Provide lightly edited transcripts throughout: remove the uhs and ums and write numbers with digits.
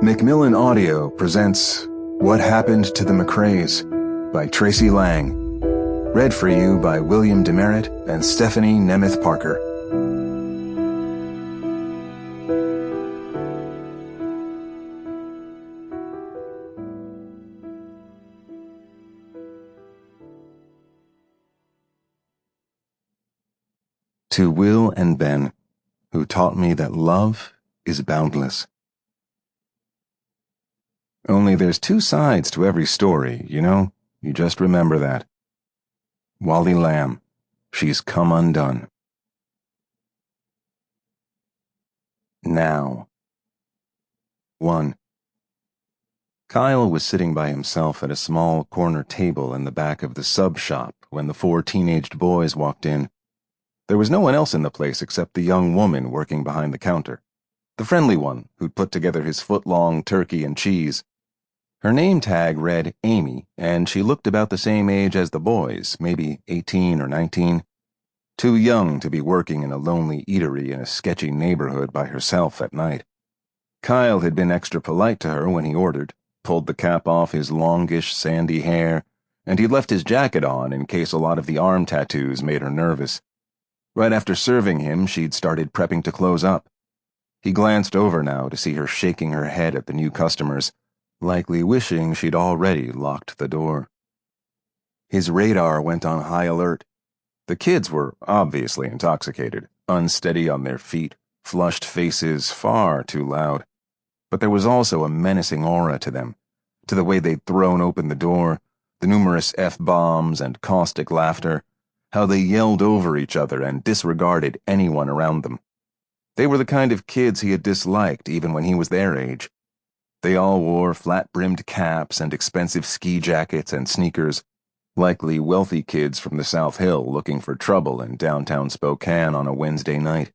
Macmillan Audio presents What Happened to the McCrays by Tracey Lange. Read for you by William Demeritt and Stephanie Németh-Parker. To Will and Ben, who taught me that love is boundless. Only there's two sides to every story, you know? You just remember that. Wally Lamb, She's Come Undone. Now. 1. Kyle was sitting by himself at a small corner table in the back of the sub shop when the 4 teenaged boys walked in. There was no one else in the place except the young woman working behind the counter, the friendly one who'd put together his foot-long turkey and cheese. Her name tag read Amy, and she looked about the same age as the boys, maybe 18 or 19. Too young to be working in a lonely eatery in a sketchy neighborhood by herself at night. Kyle had been extra polite to her when he ordered, pulled the cap off his longish, sandy hair, and he'd left his jacket on in case a lot of the arm tattoos made her nervous. Right after serving him, she'd started prepping to close up. He glanced over now to see her shaking her head at the new customers, likely wishing she'd already locked the door. His radar went on high alert. The kids were obviously intoxicated, unsteady on their feet, flushed faces far too loud. But there was also a menacing aura to them, to the way they'd thrown open the door, the numerous F-bombs and caustic laughter, how they yelled over each other and disregarded anyone around them. They were the kind of kids he had disliked even when he was their age. They all wore flat-brimmed caps and expensive ski jackets and sneakers, likely wealthy kids from the South Hill looking for trouble in downtown Spokane on a Wednesday night.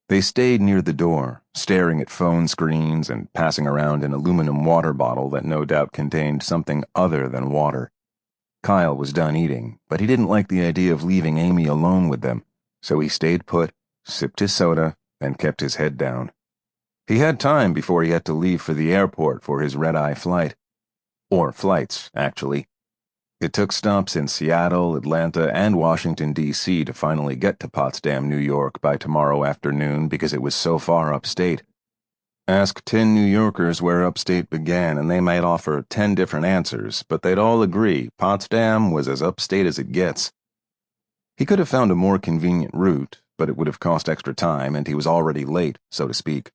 They stayed near the door, staring at phone screens and passing around an aluminum water bottle that no doubt contained something other than water. Kyle was done eating, but he didn't like the idea of leaving Amy alone with them, so he stayed put, sipped his soda, and kept his head down. He had time before he had to leave for the airport for his red-eye flight. Or flights, actually. It took stops in Seattle, Atlanta, and Washington, D.C. to finally get to Potsdam, New York by tomorrow afternoon because it was so far upstate. Ask 10 New Yorkers where upstate began and they might offer 10 different answers, but they'd all agree Potsdam was as upstate as it gets. He could have found a more convenient route, but it would have cost extra time and he was already late, so to speak.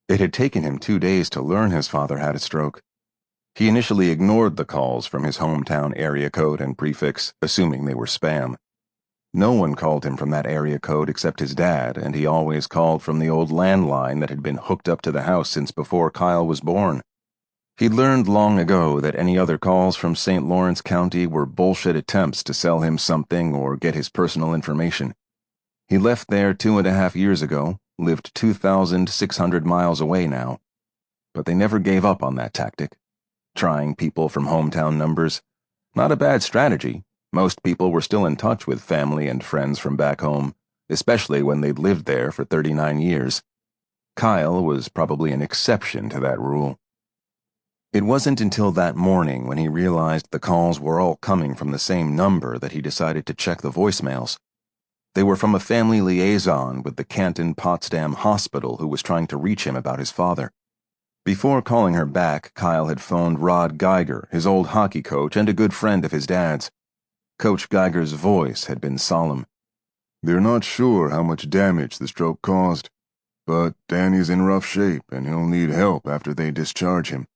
It had taken him 2 days to learn his father had a stroke. He initially ignored the calls from his hometown area code and prefix, assuming they were spam. No one called him from that area code except his dad, and he always called from the old landline that had been hooked up to the house since before Kyle was born. He'd learned long ago that any other calls from St. Lawrence County were bullshit attempts to sell him something or get his personal information. He left there 2.5 years ago, lived 2,600 miles away now. But they never gave up on that tactic. Trying people from hometown numbers. Not a bad strategy. Most people were still in touch with family and friends from back home, especially when they'd lived there for 39 years. Kyle was probably an exception to that rule. It wasn't until that morning when he realized the calls were all coming from the same number that he decided to check the voicemails. They were from a family liaison with the Canton Potsdam hospital who was trying to reach him about his father. Before calling her back, Kyle had phoned Rod Geiger, his old hockey coach and a good friend of his dad's. Coach Geiger's voice had been solemn. "They're not sure how much damage the stroke caused, but Danny's in rough shape and he'll need help after they discharge him.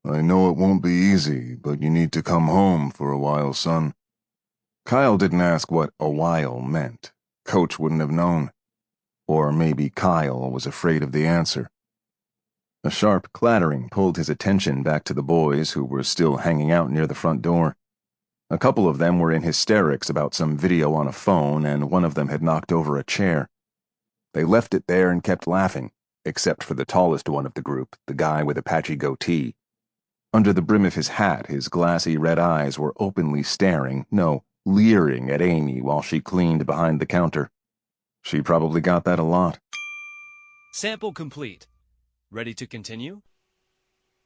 I know it won't be easy, but you need to come home for a while, son." Kyle didn't ask what "a while" meant. Coach wouldn't have known. Or maybe Kyle was afraid of the answer. A sharp clattering pulled his attention back to the boys who were still hanging out near the front door. A couple of them were in hysterics about some video on a phone, and one of them had knocked over a chair. They left it there and kept laughing, except for the tallest one of the group, the guy with a patchy goatee. Under the brim of his hat, his glassy red eyes were openly staring, no, leering at Amy while she cleaned behind the counter. She probably got that a lot. Sample complete. Ready to continue?